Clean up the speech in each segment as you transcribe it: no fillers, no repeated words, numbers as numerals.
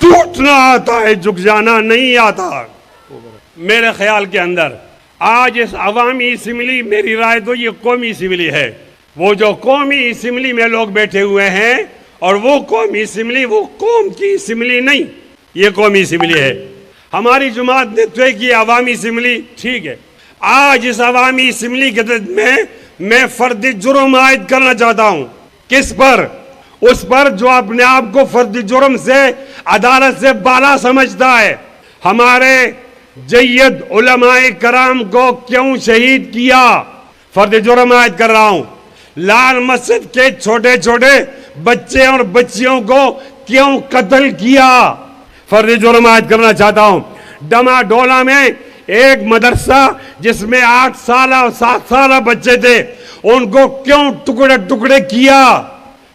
ٹوٹنا آتا ہے، جھک جانا نہیں آتا۔ میرے خیال کے اندر آج اس عوامی اسمبلی، میری رائے تو یہ قومی اسمبلی ہے، وہ جو قومی اسمبلی میں لوگ بیٹھے ہوئے ہیں، اور وہ قومی اسمبلی وہ قوم کی اسمبلی نہیں، یہ قومی اسمبلی ہے۔ ہماری جماعت نے طے کی عوامی اسمبلی ٹھیک ہے، آج اس عوامی اسمبلی کے میں فردی جرم عائد کرنا چاہتا ہوں۔ کس پر؟ اس پر جو اپنے آپ کو فردی جرم سے، عدالت سے بالا سمجھتا ہے۔ ہمارے جید علماء کرام کو کیوں شہید کیا؟ فردی جرم عائد کر رہا ہوں۔ لال مسجد کے چھوٹے چھوٹے بچے اور بچیوں کو کیوں قتل کیا؟ فردی جرم عائد کرنا چاہتا ہوں۔ ڈما ڈولا میں ایک مدرسہ جس میں 8 سالہ اور 7 سالہ بچے تھے، ان کو کیوں ٹکڑے ٹکڑے کیا؟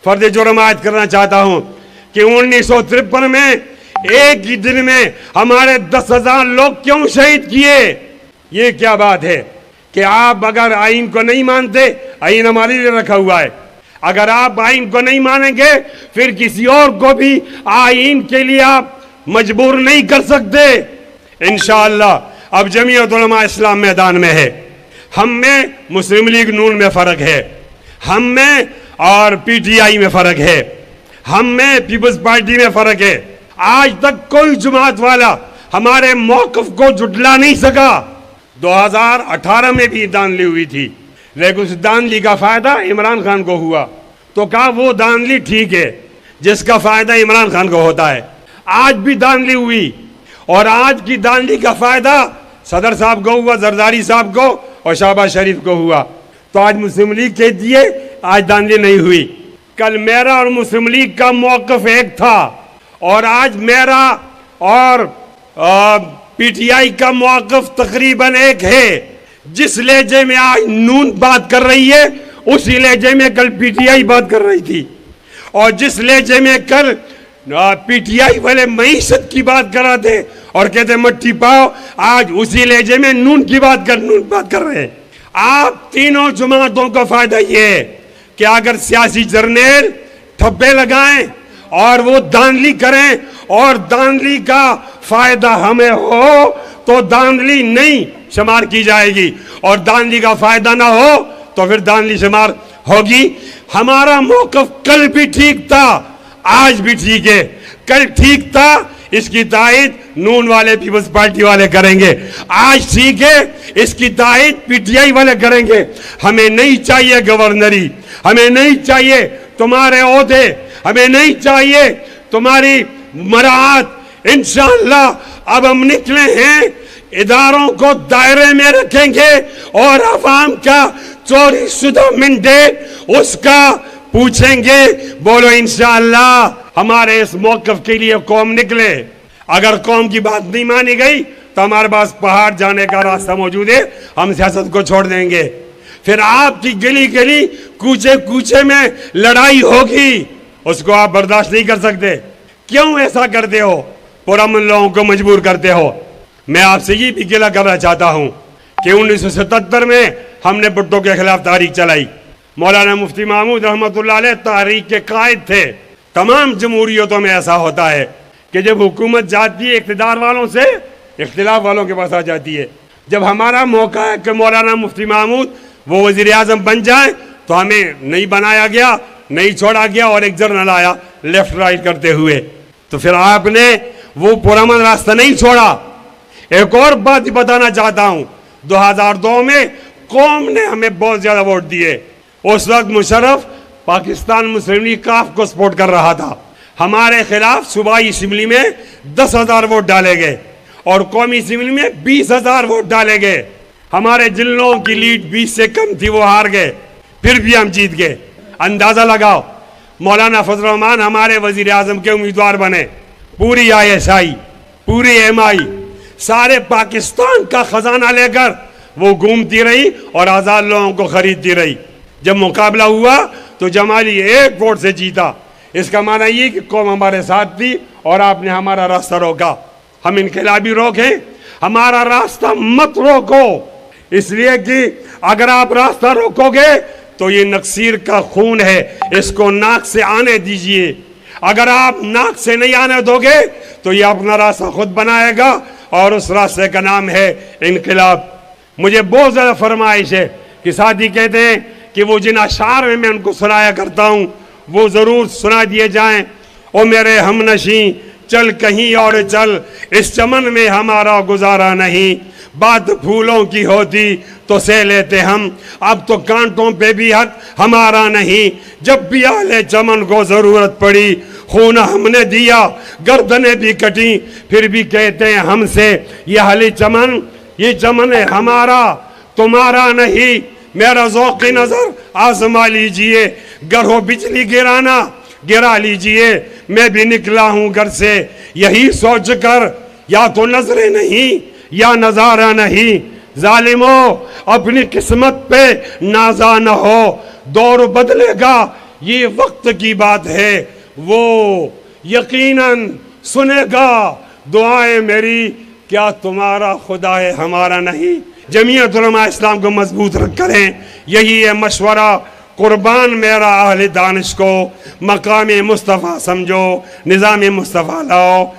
فردی جرم عائد کرنا چاہتا ہوں کہ 1953 میں ایک ہی دن میں ہمارے 10,000 لوگ کیوں شہید کیے؟ یہ کیا بات ہے کہ آپ اگر آئین کو نہیں مانتے، آئین ہمارے لیے رکھا ہوا ہے، اگر آپ آئین کو نہیں مانیں گے پھر کسی اور کو بھی آئین کے لیے آپ مجبور نہیں کر سکتے۔ انشاءاللہ اب جمعیت علماء اسلام میدان میں ہے، ہم میں مسلم لیگ نون میں فرق ہے، ہم میں اور پی ٹی آئی میں فرق ہے، ہم میں پیپلز پارٹی میں فرق ہے۔ آج تک کوئی جماعت والا ہمارے موقف کو جھٹلا نہیں سکا۔ 2018 میں بھی دانلی ہوئی تھی، لیکن اس دانلی کا فائدہ عمران خان کو ہوا، تو کہا وہ دانلی ٹھیک ہے جس کا فائدہ عمران خان کو ہوتا ہے۔ آج بھی دانلی ہوئی، اور آج کی دانلی کا فائدہ صدر صاحب کو ہوا، زرداری صاحب کو اور شہباز شریف کو ہوا۔ تو آج مسلم لیگ کہتی ہے آج دانلی نہیں ہوئی۔ کل میرا اور مسلم لیگ کا موقف ایک تھا، اور آج میرا اور پی ٹی آئی کا موقف تقریباً ایک ہے۔ جس لہجے میں آج نون بات کر رہی ہے اسی لہجے میں کل پی ٹی آئی بات کر رہی تھی، اور جس لہجے میں کل پی ٹی آئی والے معیشت کی بات کر رہے تھے اور کہتے مٹی پاؤ، آج اسی لہجے میں نون بات کر رہے ہیں۔ آپ تینوں جماعتوں کا فائدہ یہ ہے کہ اگر سیاسی جرنیل ٹھپے لگائیں اور وہ دانلی کریں اور دانلی کا فائدہ ہمیں ہو تو دانلی نہیں شمار کی جائے گی، اور دانلی کا فائدہ نہ ہو تو پھر دانلی شمار ہوگی۔ ہمارا موقف کل بھی ٹھیک تھا، آج بھی ٹھیک ہے۔ کل ٹھیک تھا، اس کی تائید نون والے پیپلز پارٹی والے کریں گے، آج ٹھیک ہے، اس کی تائید پی ٹی آئی والے کریں گے۔ ہمیں نہیں چاہیے گورنری، ہمیں نہیں چاہیے تمہارے عہدے، ہمیں نہیں چاہیے تمہاری مراعات۔ انشاءاللہ اب ہم نکلے ہیں، اداروں کو دائرے میں رکھیں گے اور عوام کا چوری شدہ مینڈیٹ اس کا پوچھیں گے۔ بولو انشاءاللہ۔ ہمارے اس موقف کے لیے قوم نکلے، اگر قوم کی بات نہیں مانی گئی تو ہمارے پاس پہاڑ جانے کا راستہ موجود ہے، ہم سیاست کو چھوڑ دیں گے۔ پھر آپ کی گلی گلی کوچے کوچے میں لڑائی ہوگی، اس کو آپ برداشت نہیں کر سکتے۔ کیوں ایسا کرتے ہو؟ پرامن لوگوں کو مجبور کرتے ہو۔ میں آپ سے یہ بھی گلہ کرنا چاہتا ہوں کہ 1977 میں ہم نے بھٹو کے خلاف تحریک چلائی۔ مولانا مفتی محمود رحمۃ اللہ علیہ تحریک کے قائد تھے۔ تمام جمہوریتوں میں ایسا ہوتا ہے کہ جب حکومت جاتی ہے اقتدار والوں سے، اختلاف والوں کے پاس آ جاتی ہے۔ جب ہمارا موقع ہے کہ مولانا مفتی محمود وہ وزیر اعظم بن جائیں تو ہمیں نہیں بنایا گیا، نہیں چھوڑا گیا، اور ایک جرنل آیا لیفٹ رائٹ کرتے ہوئے، تو پھر آپ نے وہ پرامن راستہ نہیں چھوڑا۔ ایک اور بات بتانا چاہتا ہوں، 2002 میں قوم نے ہمیں بہت زیادہ ووٹ دیے۔ اس وقت مشرف پاکستان مسلم لیگ کاف کو سپورٹ کر رہا تھا۔ ہمارے خلاف صوبائی اسمبلی میں 10,000 ووٹ ڈالے گئے اور قومی اسمبلی میں 20,000 ووٹ ڈالے گئے۔ ہمارے جن لوگوں کی لیڈ 20 سے کم تھی وہ ہار گئے، پھر بھی ہم جیت گئے۔ اندازہ لگاؤ، مولانا فضل الرحمان ہمارے وزیر اعظم کے امیدوار بنے۔ پوری آئی ایس آئی، پوری ایم آئی، سارے پاکستان کا خزانہ لے کر وہ گھومتی رہی اور آزاد لوگوں کو خریدتی رہی۔ جب مقابلہ ہوا تو جمالی 1 ووٹ سے جیتا۔ اس کا معنی یہ کہ قوم ہمارے ساتھ تھی اور آپ نے ہمارا راستہ روکا۔ ہم انقلابی روکیں، ہمارا راستہ مت روکو، اس لیے کہ اگر آپ راستہ روکو گے تو یہ نقصیر کا خون ہے، اس کو ناک سے آنے دیجئے۔ اگر آپ ناک سے نہیں آنے دو گے تو یہ اپنا راستہ خود بنائے گا، اور اس راستے کا نام ہے انقلاب۔ مجھے بہت زیادہ فرمائش ہے کہ ساتھی کہتے ہیں کہ وہ جن اشعار میں ان کو سنایا کرتا ہوں وہ ضرور سنا دیے جائیں۔ او میرے ہم نشیں چل کہیں اور چل، اس چمن میں ہمارا گزارا نہیں، بات پھولوں کی ہوتی تو سہ لیتے ہم، اب تو کانٹوں پہ بھی حق ہمارا نہیں، جب بھی اہل چمن کو ضرورت پڑی خون ہم نے دیا، گردنیں بھی کٹیں پھر بھی کہتے ہیں ہم سے یہ اہل چمن، یہ چمن ہے ہمارا تمہارا نہیں۔ میرا ذوق نظر آزما لیجئے، گر ہو بجلی گرانا گرا لیجئے، میں بھی نکلا ہوں گھر سے یہی سوچ کر، یا تو نظریں نہیں یا نظارہ نہیں، ظالموں اپنی قسمت پہ نازا نہ ہو، دور بدلے گا یہ وقت کی بات ہے، وہ یقیناً سنے گا دعائیں میری، کیا تمہارا خدا ہے ہمارا نہیں۔ جمعیت علماء اسلام کو مضبوط رکھ کریں، یہی ہے مشورہ، قربان میرا اہل دانش کو، مقام مصطفیٰ سمجھو، نظام مصطفیٰ لاؤ۔